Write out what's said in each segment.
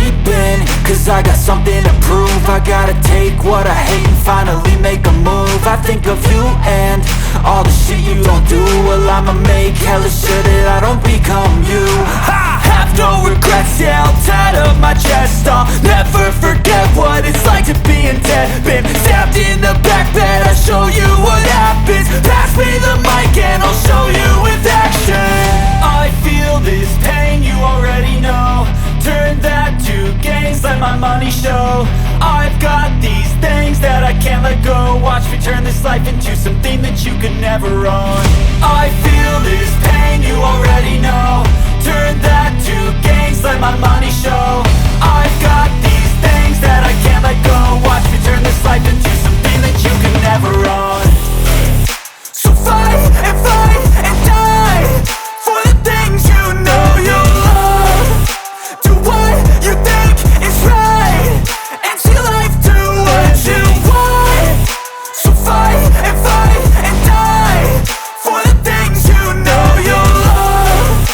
sleeping, cause I got something to prove. I gotta take what I hate and finally make a move. I think of you and all the shit you don't do. Well, I'ma make hella sure that I don't become you. I have no regrets, yeah, I'll tie up my chest. I'll never forget what it's like to be in debt. Been stabbed in the back bed, I'll show you what happens. Pass me the mic and I'll show you with action. I feel this pain, you already know. Turn that to gains, let my money show. I've got these things that I can't let go. Watch me turn this life into something that you could never own. I feel this pain, you already know. Turn that to gains, let my money show. I've got these things that I can't let go. Watch me turn this life into something that you could never own. So fight and die for the things you know you love. Do what you think is right and see life do what you want. So fight and die for the things you know you love.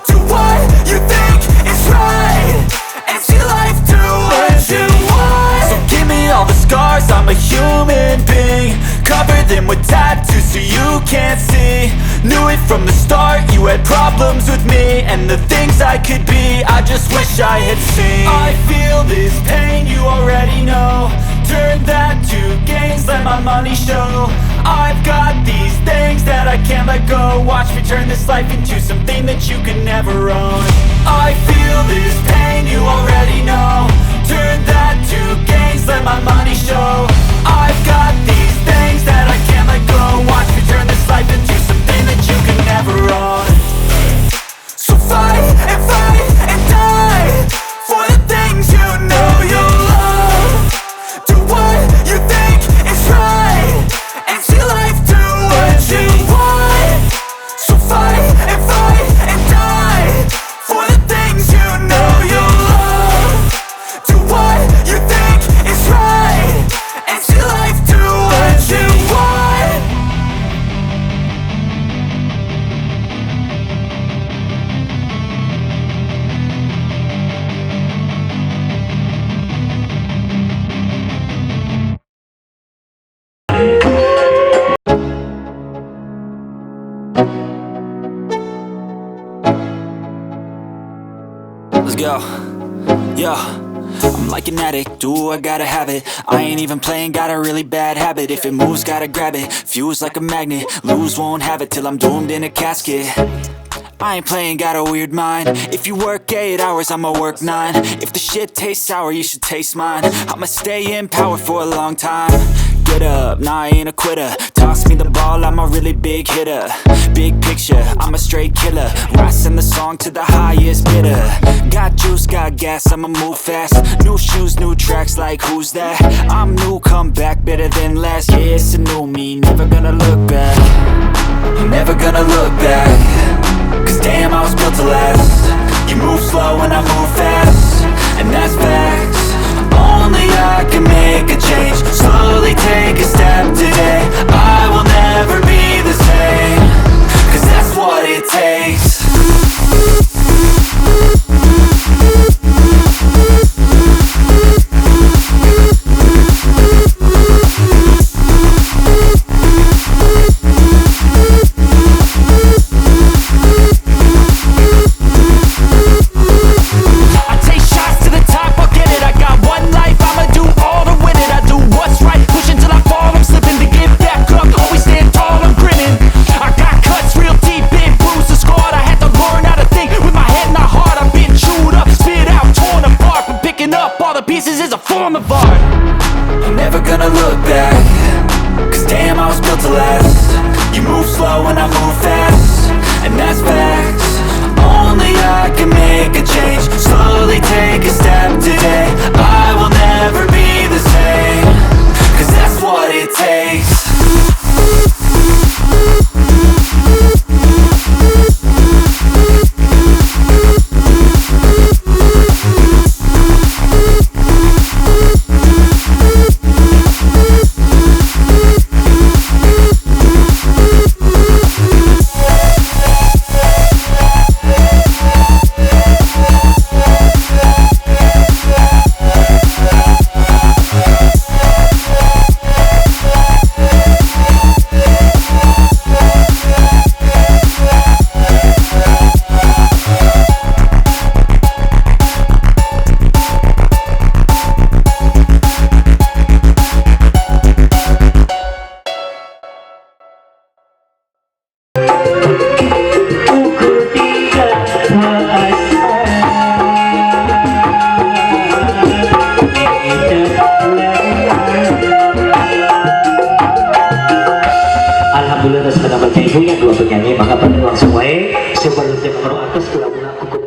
Do what you think is right and see life do what you want. So give me all the scars, I'm a human being. Cover them with tattoos so you can't see. Knew it from the start, you had problems with me and the things I could be, I just wish I had seen. I feel this pain, you already know. Turn that to gains, let my money show. I've got these things that I can't let go. Watch me turn this life into something that you can never own. I feel this pain, you already know. Turn that to gains, let my money show. I've got these things that I can't let go. Watch me turn this life into something that you can never own. So fight and die for the things you know you love. Do what you think is right and see life do what you want. So fight and die for the things you know you love. Do what you think is right and see life do what you want. Let's go. Yo, I'm like an addict, do I gotta have it. I ain't even playing, got a really bad habit. If it moves, gotta grab it, fuse like a magnet. Lose, won't have it till I'm doomed in a casket. I ain't playing, got a weird mind. If you work 8 hours, I'ma work 9. If the shit tastes sour, you should taste mine. I'ma stay in power for a long time. Get up, nah, I ain't a quitter. Toss me the ball, I'm a really big hitter. Big picture, I'm a straight killer. Rising the song to the highest bidder. Got juice, got gas, I'ma move fast. New shoes, new tracks, like who's that? I'm new, come back, better than last. Yeah, it's a new me, never gonna look back. I'm never gonna look back. Cause damn, I was built to last. You move slow and I move fast, and that's facts. Only I can make a change. Slowly take a step today. I will never be the same. Cause that's what it takes. I'm never gonna look back. Cause damn, I was built to last. You move slow and I move fast, and that's facts. Only I can make a change. Slowly take a step today. I will never be the same. Cause that's what it takes. es que la una